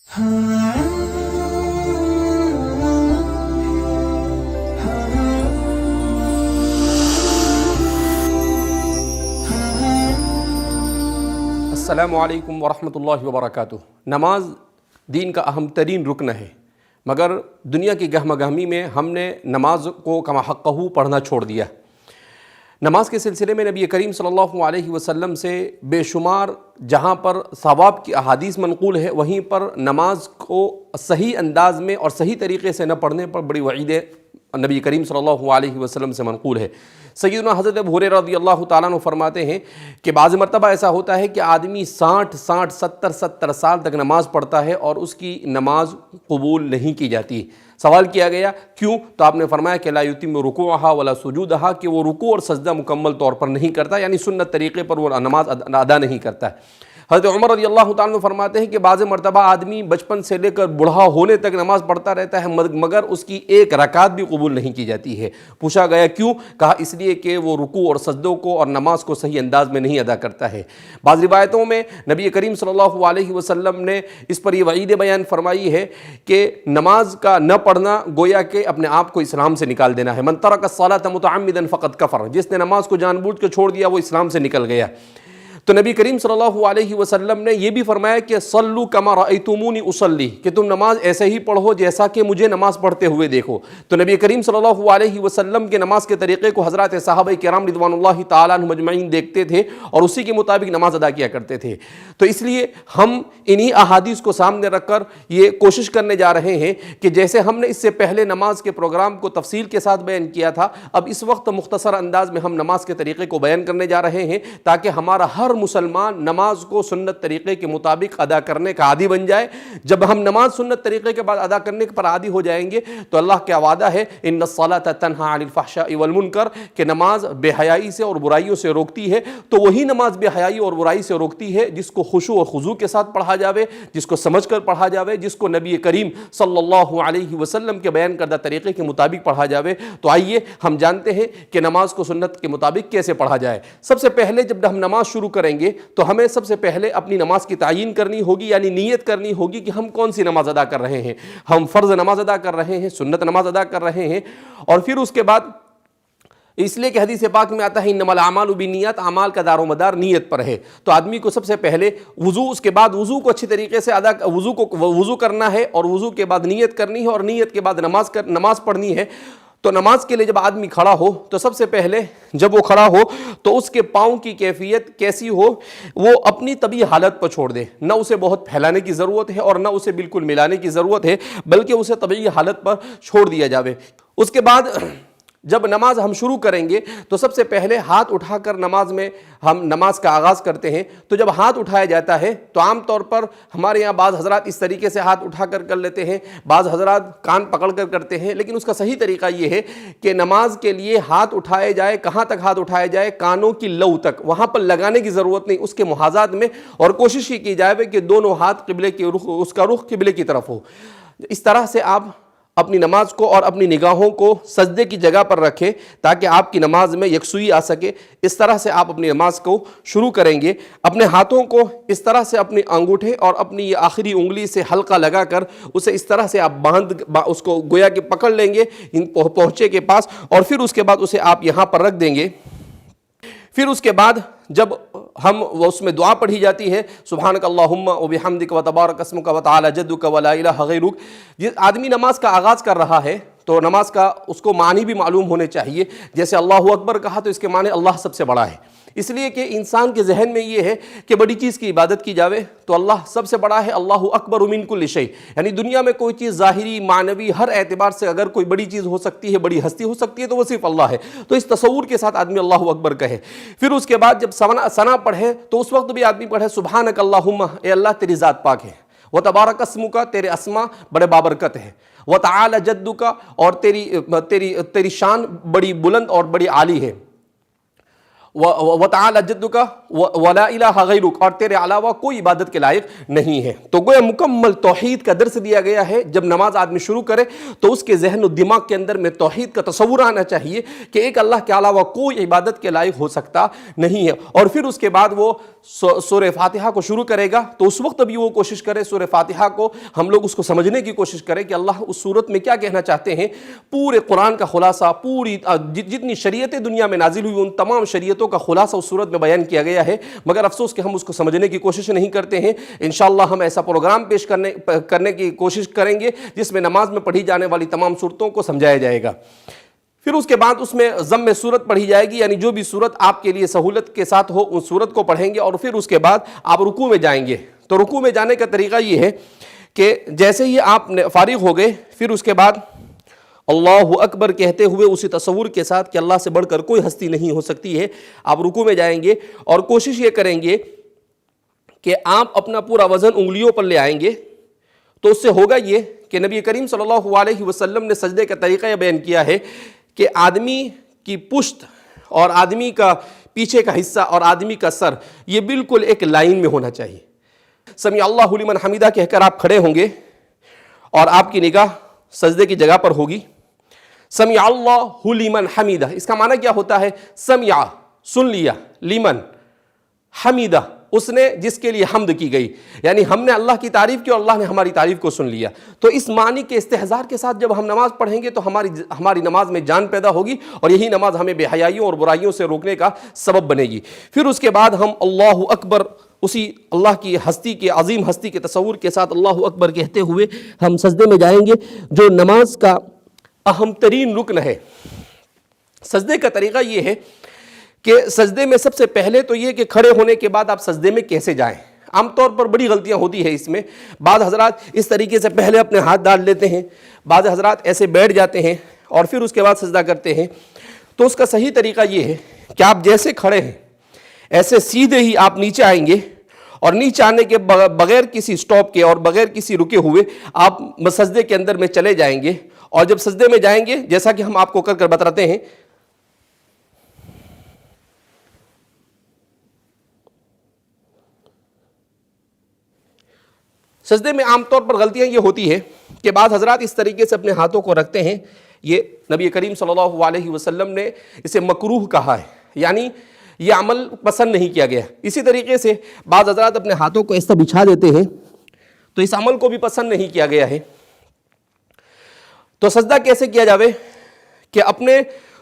السلام علیکم ورحمۃ اللہ وبرکاتہ۔ نماز دین کا اہم ترین رکن ہے، مگر دنیا کی گہمہ گہمی میں ہم نے نماز کو کما حقہ پڑھنا چھوڑ دیا۔ نماز کے سلسلے میں نبی کریم صلی اللہ علیہ وسلم سے بے شمار جہاں پر ثواب کی احادیث منقول ہے، وہیں پر نماز کو صحیح انداز میں اور صحیح طریقے سے نہ پڑھنے پر بڑی وعیدیں نبی کریم صلی اللہ علیہ وسلم سے منقول ہے۔ سیدنا حضرت ابو ہریرہ رضی اللہ تعالیٰ عنہ فرماتے ہیں کہ بعض مرتبہ ایسا ہوتا ہے کہ آدمی 60 سال تک نماز پڑھتا ہے اور اس کی نماز قبول نہیں کی جاتی۔ سوال کیا گیا کیوں؟ تو آپ نے فرمایا کہ لا یتم رکوعہا ولا سجودہا، کہ وہ رکوع اور سجدہ مکمل طور پر نہیں کرتا، یعنی سنت طریقے پر وہ نماز ادا نہیں کرتا ہے۔ حضرت عمر رضی اللہ تعالیٰ عنہ فرماتے ہیں کہ بعض مرتبہ آدمی بچپن سے لے کر بوڑھا ہونے تک نماز پڑھتا رہتا ہے، مگر اس کی ایک رکعت بھی قبول نہیں کی جاتی ہے۔ پوچھا گیا کیوں؟ کہا اس لیے کہ وہ رکوع اور سجدوں کو اور نماز کو صحیح انداز میں نہیں ادا کرتا ہے۔ بعض روایتوں میں نبی کریم صلی اللہ علیہ وسلم نے اس پر یہ وعید بیان فرمائی ہے کہ نماز کا نہ پڑھنا گویا کہ اپنے آپ کو اسلام سے نکال دینا ہے۔ من ترک الصلاۃ متعمدا فقد کفر، جس نے نماز کو جان بوجھ کے چھوڑ دیا وہ اسلام سے نکل گیا۔ تو نبی کریم صلی اللہ علیہ وسلم نے یہ بھی فرمایا کہ صلو کما رأیتمونی اصلی، کہ تم نماز ایسے ہی پڑھو جیسا کہ مجھے نماز پڑھتے ہوئے دیکھو۔ تو نبی کریم صلی اللہ علیہ وسلم کے نماز کے طریقے کو حضرات صحابہ کرام رضوان اللہ تعالیٰ عنہم اجمعین دیکھتے تھے اور اسی کے مطابق نماز ادا کیا کرتے تھے۔ تو اس لیے ہم انہی احادیث کو سامنے رکھ کر یہ کوشش کرنے جا رہے ہیں کہ جیسے ہم نے اس سے پہلے نماز کے پروگرام کو تفصیل کے ساتھ بیان کیا تھا، اب اس وقت مختصر انداز میں ہم نماز کے طریقے کو بیان کرنے جا رہے ہیں تاکہ ہمارا ہر مسلمان نماز کو سنت طریقے کے مطابق ادا کرنے کا عادی بن جائے۔ جب ہم نماز سنت طریقے کے بعد ادا کرنے پر عادی ہو جائیں گے تو اللہ کا وعدہ ہے ان الصلاۃ تنہی عن الفحشاء والمنکر، کہ نماز بے حیائی سے اور برائیوں سے روکتی ہے۔ تو وہی نماز بے حیائی اور برائی سے روکتی ہے جس کو خشوع اور خضوع کے ساتھ پڑھا جاوے، جس کو سمجھ کر پڑھا جاوے، جس کو نبی کریم صلی اللہ علیہ وسلم کے بیان کردہ طریقے کے مطابق پڑھا جاوے۔ تو آئیے ہم جانتے ہیں کہ نماز کو سنت کے مطابق کیسے پڑھا جائے۔ سب سے پہلے جب ہم نماز شروع کریں گے تو ہمیں سب سے پہلے اپنی نماز کی تعیین کرنی ہوگی، یعنی نیت کرنی ہوگی کہ ہم کون سی نماز ادا کر رہے ہیں۔ ہم فرض نماز ادا کر رہے ہیں، سنت نماز ادا کر رہے ہیں، اور پھر اس کے بعد اس لیے کہ حدیث پاک میں آتا ہے انما الاعمال بالنیات، اعمال کا دار و مدار نیت پر ہے۔ تو آدمی کو سب سے پہلے وضو، اس کے بعد وضو کو اچھی طریقے سے وضو کرنا ہے، اور وضو کے بعد نیت کرنی ہے، اور نیت کے بعد نماز پڑھنی ہے۔ تو نماز کے لیے جب آدمی کھڑا ہو تو سب سے پہلے جب وہ کھڑا ہو تو اس کے پاؤں کی کیفیت کیسی ہو، وہ اپنی طبیعی حالت پر چھوڑ دے۔ نہ اسے بہت پھیلانے کی ضرورت ہے اور نہ اسے بالکل ملانے کی ضرورت ہے، بلکہ اسے طبیعی حالت پر چھوڑ دیا جاوے۔ اس کے بعد جب نماز ہم شروع کریں گے تو سب سے پہلے ہاتھ اٹھا کر ہم نماز کا آغاز کرتے ہیں۔ تو جب ہاتھ اٹھایا جاتا ہے تو عام طور پر ہمارے یہاں بعض حضرات اس طریقے سے ہاتھ اٹھا کر لیتے ہیں، بعض حضرات کان پکڑ کر کرتے ہیں، لیکن اس کا صحیح طریقہ یہ ہے کہ نماز کے لیے ہاتھ اٹھائے جائے۔ کہاں تک ہاتھ اٹھایا جائے؟ کانوں کی لو تک، وہاں پر لگانے کی ضرورت نہیں، اس کے محاذات میں، اور کوشش کی جائے کہ دونوں ہاتھ قبلے کی اس کا رخ قبلے کی طرف ہو۔ اس طرح سے آپ اپنی نماز کو اور اپنی نگاہوں کو سجدے کی جگہ پر رکھیں تاکہ آپ کی نماز میں یکسوئی آ سکے۔ اس طرح سے آپ اپنی نماز کو شروع کریں گے۔ اپنے ہاتھوں کو اس طرح سے اپنی انگوٹھے اور اپنی آخری انگلی سے حلقہ لگا کر اسے اس طرح سے آپ اس کو گویا کہ پکڑ لیں گے پہنچے کے پاس، اور پھر اس کے بعد اسے آپ یہاں پر رکھ دیں گے۔ پھر اس کے بعد جب اس میں دعا پڑھی جاتی ہے سبحانک اللہم وبحمدک وتبارک اسمک وتعالی جدک ولا الہ غیرک، جس آدمی نماز کا آغاز کر رہا ہے تو نماز کا اس کو معنی بھی معلوم ہونے چاہیے۔ جیسے اللہ اکبر کہا تو اس کے معنی اللہ سب سے بڑا ہے، اس لیے کہ انسان کے ذہن میں یہ ہے کہ بڑی چیز کی عبادت کی جاوے تو اللہ سب سے بڑا ہے، اللہ اکبر من کل شیء، یعنی دنیا میں کوئی چیز ظاہری معنوی ہر اعتبار سے اگر کوئی بڑی چیز ہو سکتی ہے، بڑی ہستی ہو سکتی ہے تو وہ صرف اللہ ہے۔ تو اس تصور کے ساتھ آدمی اللہ اکبر کہے۔ پھر اس کے بعد جب ثنا پڑھے تو اس وقت بھی آدمی پڑھے سبحانک اللہم، اے اللہ تیری ذات پاک ہے، وتبارک اسمک، تیرے اسما بڑے بابرکت ہے، وتعالی جدک، اور تیری شان بڑی بلند اور بڑی عالی ہے، وَتَعَالَى جَدُّكَ وَلَا إِلَٰهَ غَيْرُكَ، اور تیرے علاوہ کوئی عبادت کے لائق نہیں ہے۔ تو گویا مکمل توحید کا درس دیا گیا ہے۔ جب نماز آدمی شروع کرے تو اس کے ذہن و دماغ کے اندر میں توحید کا تصور آنا چاہیے کہ ایک اللہ کے علاوہ کوئی عبادت کے لائق ہو سکتا نہیں ہے۔ اور پھر اس کے بعد وہ سورہ فاتحہ کو شروع کرے گا تو اس وقت بھی وہ کوشش کرے سورہ فاتحہ کو ہم لوگ اس کو سمجھنے کی کوشش کریں کہ اللہ اس صورت میں کیا کہنا چاہتے ہیں۔ پورے قرآن کا خلاصہ، پوری جتنی شریعتیں دنیا میں نازل ہوئی ان تمام شریعتوں کا خلاصہ اس صورت میں بیان کیا گیا ہے، مگر افسوس کہ ہم اس کو سمجھنے کی کوشش نہیں کرتے ہیں۔ انشاءاللہ ہم ایسا پروگرام پیش کرنے کی کوشش کریں گے جس میں نماز میں پڑھی جانے والی تمام صورتوں کو سمجھایا جائے گا۔ پھر اس کے بعد اس میں ضم صورت پڑھی جائے گی، یعنی جو بھی صورت آپ کے لیے سہولت کے ساتھ ہو اس صورت کو پڑھیں گے، اور پھر اس کے بعد آپ رکوع میں جائیں گے۔ تو رکوع میں جانے کا طریقہ یہ ہے کہ جیسے ہی آپ فارغ ہو گئے پھر اس کے بعد اللہ اکبر کہتے ہوئے اسی تصور کے ساتھ کہ اللہ سے بڑھ کر کوئی ہستی نہیں ہو سکتی ہے، آپ رکوع میں جائیں گے اور کوشش یہ کریں گے کہ آپ اپنا پورا وزن انگلیوں پر لے آئیں گے۔ تو اس سے ہوگا یہ کہ نبی کریم صلی اللہ علیہ وسلم نے سجدے کا طریقہ یہ بیان کیا ہے کہ آدمی کی پشت اور آدمی کا پیچھے کا حصہ اور آدمی کا سر یہ بالکل ایک لائن میں ہونا چاہیے۔ سمیع اللہ لمن حمیدہ کہہ کر آپ کھڑے ہوں گے اور آپ کی نگاہ سجدے کی جگہ پر ہوگی۔ سمیع اللہ لمن حمیدہ، اس کا معنی کیا ہوتا ہے؟ سمع سن لیا، لمن حمیدہ اس نے جس کے لیے حمد کی گئی، یعنی ہم نے اللہ کی تعریف کی اور اللہ نے ہماری تعریف کو سن لیا۔ تو اس معنی کے استحضار کے ساتھ جب ہم نماز پڑھیں گے تو ہماری نماز میں جان پیدا ہوگی اور یہی نماز ہمیں بے حیائیوں اور برائیوں سے روکنے کا سبب بنے گی۔ پھر اس کے بعد ہم اللہ اکبر اسی اللہ کی ہستی کے عظیم ہستی کے تصور کے ساتھ اللہ اکبر کہتے ہوئے ہم سجدے میں جائیں گے، جو نماز کا اہم ترین رکن ہے۔ سجدے کا طریقہ یہ ہے کہ سجدے میں سب سے پہلے تو یہ کہ کھڑے ہونے کے بعد آپ سجدے میں کیسے جائیں۔ عام طور پر بڑی غلطیاں ہوتی ہے اس میں، بعض حضرات اس طریقے سے پہلے اپنے ہاتھ ڈال لیتے ہیں، بعض حضرات ایسے بیٹھ جاتے ہیں اور پھر اس کے بعد سجدہ کرتے ہیں۔ تو اس کا صحیح طریقہ یہ ہے کہ آپ جیسے کھڑے ہیں ایسے سیدھے ہی آپ نیچے آئیں گے، اور نیچے آنے کے بغیر کسی سٹاپ کے اور بغیر کسی رکے ہوئے آپ سجدے کے اندر میں چلے جائیں گے۔ اور جب سجدے میں جائیں گے جیسا کہ ہم آپ کو کر بتاتے ہیں، سجدے میں عام طور پر غلطیاں یہ ہوتی ہے کہ بعض حضرات اس طریقے سے اپنے ہاتھوں کو رکھتے ہیں، یہ نبی کریم صلی اللہ علیہ وسلم نے اسے مکروہ کہا ہے، یعنی یہ عمل پسند نہیں کیا گیا۔ اسی طریقے سے بعض حضرات اپنے ہاتھوں کو اس طرح بچھا دیتے ہیں، تو اس عمل کو بھی پسند نہیں کیا گیا ہے۔ تو سجدہ کیسے کیا جاوے کہ اپنے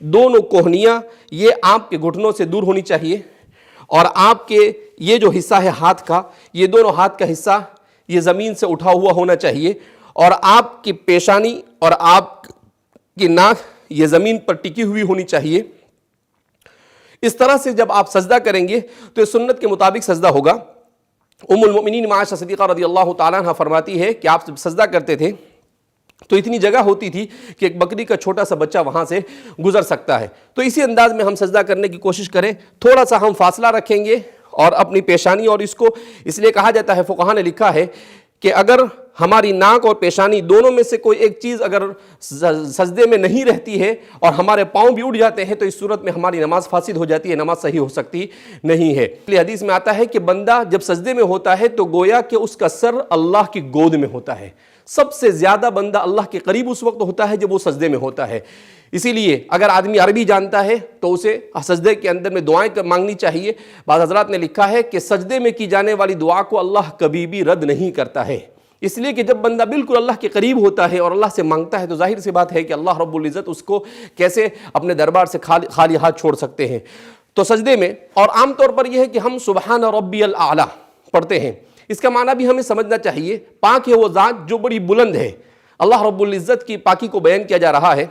دونوں کوہنیاں یہ آپ کے گھٹنوں سے دور ہونی چاہیے، اور آپ کے یہ جو حصہ ہے ہاتھ کا، یہ دونوں ہاتھ کا حصہ یہ زمین سے اٹھا ہوا ہونا چاہیے، اور آپ کی پیشانی اور آپ کی ناک یہ زمین پر ٹکی ہوئی ہونی چاہیے۔ اس طرح سے جب آپ سجدہ کریں گے تو یہ سنت کے مطابق سجدہ ہوگا۔ ام المؤمنین عائشہ صدیقہ رضی اللہ تعالیٰ عنہ فرماتی ہے کہ آپ سجدہ کرتے تھے تو اتنی جگہ ہوتی تھی کہ ایک بکری کا چھوٹا سا بچہ وہاں سے گزر سکتا ہے۔ تو اسی انداز میں ہم سجدہ کرنے کی کوشش کریں، تھوڑا سا ہم فاصلہ رکھیں گے اور اپنی پیشانی، اور اس کو اس لیے کہا جاتا ہے، فقہاء نے لکھا ہے کہ اگر ہماری ناک اور پیشانی دونوں میں سے کوئی ایک چیز اگر سجدے میں نہیں رہتی ہے اور ہمارے پاؤں بھی اٹھ جاتے ہیں تو اس صورت میں ہماری نماز فاسد ہو جاتی ہے، نماز صحیح ہو سکتی نہیں ہے۔ اس لیے حدیث میں آتا ہے کہ بندہ جب سجدے میں ہوتا ہے تو گویا کہ اس کا سر اللہ کی گود میں ہوتا ہے۔ سب سے زیادہ بندہ اللہ کے قریب اس وقت ہوتا ہے جب وہ سجدے میں ہوتا ہے۔ اسی لیے اگر آدمی عربی جانتا ہے تو اسے سجدے کے اندر میں دعائیں مانگنی چاہیے۔ بعض حضرات نے لکھا ہے کہ سجدے میں کی جانے والی دعا کو اللہ کبھی بھی رد نہیں کرتا ہے، اس لیے کہ جب بندہ بالکل اللہ کے قریب ہوتا ہے اور اللہ سے مانگتا ہے تو ظاہر سی بات ہے کہ اللہ رب العزت اس کو کیسے اپنے دربار سے خالی ہاتھ چھوڑ سکتے ہیں۔ تو سجدے میں، اور عام طور پر یہ ہے کہ ہم سبحان ربی الاعلیٰ پڑھتے ہیں، اس کا معنی بھی ہمیں سمجھنا چاہیے، پاک ہے وہ ذات جو بڑی بلند ہے۔ اللہ رب العزت کی پاکی کو بیان کیا جا رہا ہے،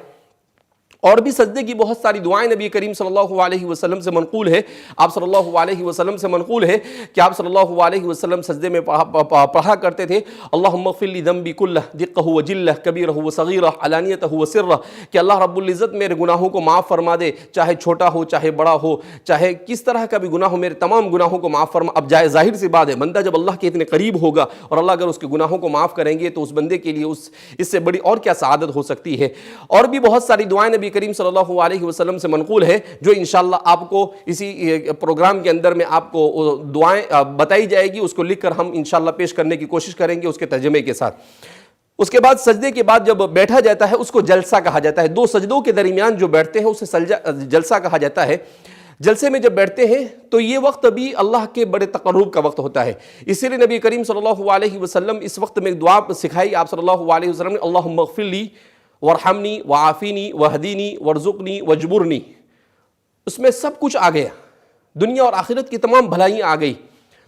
اور بھی سجدے کی بہت ساری دعائیں نبی کریم صلی اللہ علیہ وسلم سے منقول ہے۔ آپ صلی اللہ علیہ وسلم سے منقول ہے کہ آپ صلی اللہ علیہ وسلم سجدے میں پڑھا کرتے تھے، اللہم اغفر لی ذنبی کلہ دقہ و جلہ کبیرہ و صغیرہ علانیتہ و سرہ، کہ اللہ رب العزت میرے گناہوں کو معاف فرما دے، چاہے چھوٹا ہو چاہے بڑا ہو، چاہے کس طرح کا بھی گناہ ہو، میرے تمام گناہوں کو معاف فرما۔ اب ظاہر سی بات ہے، بندہ جب اللہ کے اتنے قریب ہوگا اور اللہ اگر اس کے گناہوں کو معاف کریں گے تو اس بندے کے لیے اس سے بڑی اور کیا سعادت ہو سکتی ہے۔ اور بھی بہت ساری دعائیں نبی نبی کریم صلی اللہ علیہ وسلم سے منقول ہے، جو انشاءاللہ آپ کو اسی پروگرام کے اندر میں آپ کو دعائیں بتائی جائے گی، اس کو لکھ کر ہم انشاءاللہ پیش کرنے کی کوشش کریں گے اس کے ترجمے کے ساتھ۔ اس کے بعد سجدے کے بعد جب بیٹھا جاتا ہے اس کو جلسہ کہا جاتا ہے، دو سجدوں کے درمیان جو بیٹھتے ہیں اسے جلسہ کہا جاتا ہے۔ جلسے میں جب بیٹھتے ہیں تو یہ وقت بھی اللہ کے بڑے تقرب کا وقت ہوتا ہے، اسی لیے نبی کریم صلی اللہ علیہ وسلم اس وقت میں ایک دعا سکھائی آپ صلی اللہ علیہ وسلم نے، اللہم اغفر لی وارحمنی وعافینی وہدینی وارزقنی وجبرنی۔ اس میں سب کچھ آ گیا، دنیا اور آخرت کی تمام بھلائیاں آ گئی،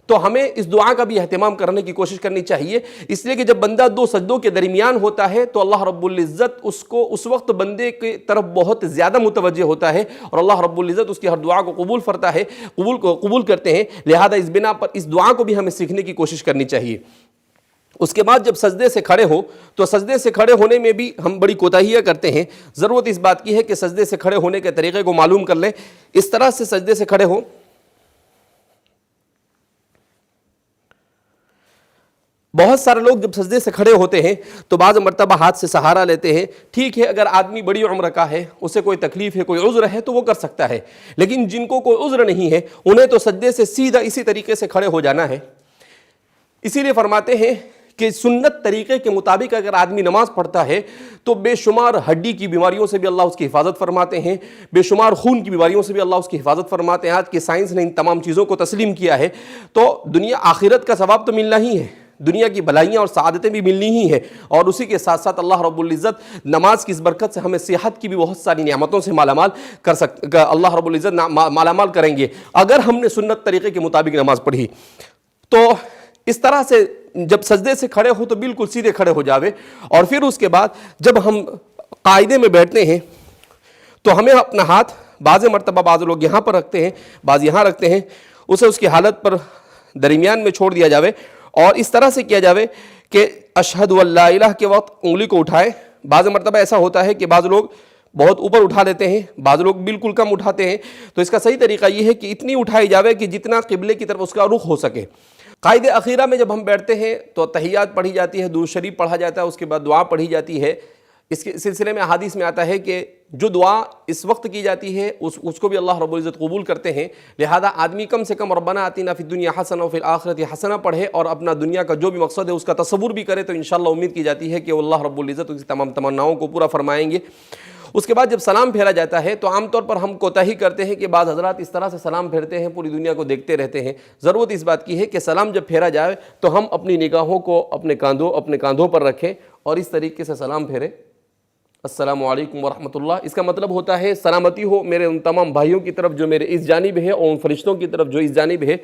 تو ہمیں اس دعا کا بھی اہتمام کرنے کی کوشش کرنی چاہیے، اس لیے کہ جب بندہ دو سجدوں کے درمیان ہوتا ہے تو اللہ رب العزت اس کو اس وقت بندے کی طرف بہت زیادہ متوجہ ہوتا ہے، اور اللہ رب العزت اس کی ہر دعا کو قبول کرتے ہیں۔ لہذا اس بنا پر اس دعا کو بھی ہمیں سیکھنے کی کوشش کرنی چاہیے۔ اس کے بعد جب سجدے سے کھڑے ہو تو سجدے سے کھڑے ہونے میں بھی ہم بڑی کوتاہیاں کرتے ہیں، ضرورت اس بات کی ہے کہ سجدے سے کھڑے ہونے کے طریقے کو معلوم کر لیں۔ اس طرح سے سجدے سے کھڑے ہو، بہت سارے لوگ جب سجدے سے کھڑے ہوتے ہیں تو بعض مرتبہ ہاتھ سے سہارا لیتے ہیں۔ ٹھیک ہے، اگر آدمی بڑی عمر کا ہے، اسے کوئی تکلیف ہے، کوئی عذر ہے تو وہ کر سکتا ہے، لیکن جن کو کوئی عذر نہیں ہے انہیں تو سجدے سے سیدھا اسی طریقے سے کھڑے ہو جانا ہے۔ اسی لیے فرماتے ہیں کہ سنت طریقے کے مطابق اگر آدمی نماز پڑھتا ہے تو بے شمار ہڈی کی بیماریوں سے بھی اللہ اس کی حفاظت فرماتے ہیں، بے شمار خون کی بیماریوں سے بھی اللہ اس کی حفاظت فرماتے ہیں۔ آج کی سائنس نے ان تمام چیزوں کو تسلیم کیا ہے، تو دنیا آخرت کا ثواب تو ملنا ہی ہے، دنیا کی بھلائیاں اور سعادتیں بھی ملنی ہی ہیں، اور اسی کے ساتھ ساتھ اللہ رب العزت نماز کی اس برکت سے ہمیں صحت کی بھی بہت ساری نعمتوں سے اللہ رب العزت مالا مال کریں گے اگر ہم نے سنت طریقے کے مطابق نماز پڑھی۔ تو اس طرح سے جب سجدے سے کھڑے ہو تو بالکل سیدھے کھڑے ہو جاوے، اور پھر اس کے بعد جب ہم قاعدے میں بیٹھتے ہیں تو ہمیں اپنا ہاتھ بعض مرتبہ بعض لوگ یہاں پر رکھتے ہیں، بعض یہاں رکھتے ہیں، اسے اس کی حالت پر درمیان میں چھوڑ دیا جاوے، اور اس طرح سے کیا جاوے کہ اشہد ان لا الہ کے وقت انگلی کو اٹھائے۔ بعض مرتبہ ایسا ہوتا ہے کہ بعض لوگ بہت اوپر اٹھا لیتے ہیں، بعض لوگ بالکل کم اٹھاتے ہیں، تو اس کا صحیح طریقہ یہ ہے کہ اتنی اٹھائی جاوے کہ جتنا قبلے کی طرف اس کا رخ ہو سکے۔ قائد اخیرہ میں جب ہم بیٹھتے ہیں تو تحیات پڑھی جاتی ہے، درود شریف پڑھا جاتا ہے، اس کے بعد دعا پڑھی جاتی ہے۔ اس کے سلسلے میں احادیث میں آتا ہے کہ جو دعا اس وقت کی جاتی ہے اس کو بھی اللہ رب العزت قبول کرتے ہیں، لہذا آدمی کم سے کم ربنا آتنا فی الدنیا حسنہ وفی الآخرۃ حسنہ پڑھے، اور اپنا دنیا کا جو بھی مقصد ہے اس کا تصور بھی کرے، تو انشاءاللہ امید کی جاتی ہے کہ اللہ رب العزت اس تمام تمناؤں کو پورا فرمائیں گے۔ اس کے بعد جب سلام پھیرا جاتا ہے تو عام طور پر ہم کوتاہی کرتے ہیں کہ بعض حضرات اس طرح سے سلام پھیرتے ہیں، پوری دنیا کو دیکھتے رہتے ہیں۔ ضرورت اس بات کی ہے کہ سلام جب پھیرا جائے تو ہم اپنی نگاہوں کو اپنے کاندھوں پر رکھیں اور اس طریقے سے سلام پھیریں، السلام علیکم ورحمۃ اللہ۔ اس کا مطلب ہوتا ہے سلامتی ہو میرے ان تمام بھائیوں کی طرف جو میرے اس جانب ہے، اور ان فرشتوں کی طرف جو اس جانب ہے،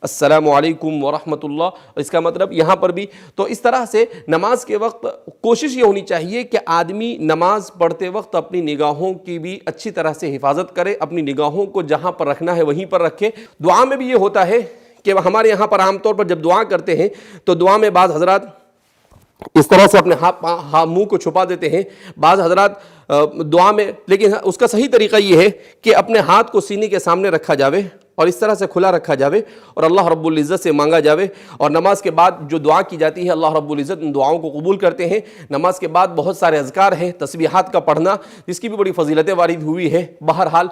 السلام علیکم ورحمۃ اللہ۔ اس کا مطلب یہاں پر بھی تو اس طرح سے نماز کے وقت کوشش یہ ہونی چاہیے کہ آدمی نماز پڑھتے وقت اپنی نگاہوں کی بھی اچھی طرح سے حفاظت کرے، اپنی نگاہوں کو جہاں پر رکھنا ہے وہیں پر رکھے۔ دعا میں بھی یہ ہوتا ہے کہ ہمارے یہاں پر عام طور پر جب دعا کرتے ہیں تو دعا میں بعض حضرات اس طرح سے اپنے منہ کو چھپا دیتے ہیں، بعض حضرات دعا میں، لیکن اس کا صحیح طریقہ یہ ہے کہ اپنے ہاتھ کو سینے کے سامنے رکھا جاوے اور اس طرح سے کھلا رکھا جاوے اور اللہ رب العزت سے مانگا جاوے، اور نماز کے بعد جو دعا کی جاتی ہے اللہ رب العزت ان دعاؤں کو قبول کرتے ہیں۔ نماز کے بعد بہت سارے اذکار ہیں، تسبیحات کا پڑھنا، جس کی بھی بڑی فضیلتیں وارد ہوئی ہے۔ بہرحال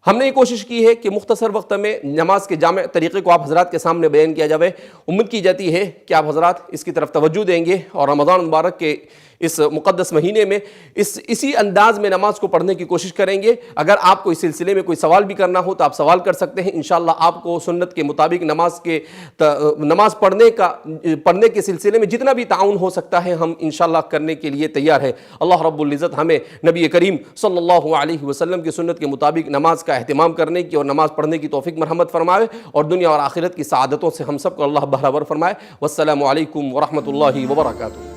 ہم نے یہ کوشش کی ہے کہ مختصر وقت میں نماز کے جامع طریقے کو آپ حضرات کے سامنے بیان کیا جاوے۔ امید کی جاتی ہے کہ آپ حضرات اس کی طرف توجہ دیں گے اور رمضان مبارک کے اس مقدس مہینے میں اسی انداز میں نماز کو پڑھنے کی کوشش کریں گے۔ اگر آپ کو اس سلسلے میں کوئی سوال بھی کرنا ہو تو آپ سوال کر سکتے ہیں، انشاءاللہ آپ کو سنت کے مطابق نماز پڑھنے کے سلسلے میں جتنا بھی تعاون ہو سکتا ہے ہم انشاءاللہ کرنے کے لیے تیار ہیں۔ اللہ رب العزت ہمیں نبی کریم صلی اللہ علیہ وسلم کی سنت کے مطابق نماز کا اہتمام کرنے کی اور نماز پڑھنے کی توفیق مرحمت فرمائے، اور دنیا اور آخرت کی سعادتوں سے ہم سب کو اللہ بہرور فرمائے۔ والسلام علیکم ورحمۃ اللہ وبرکاتہ۔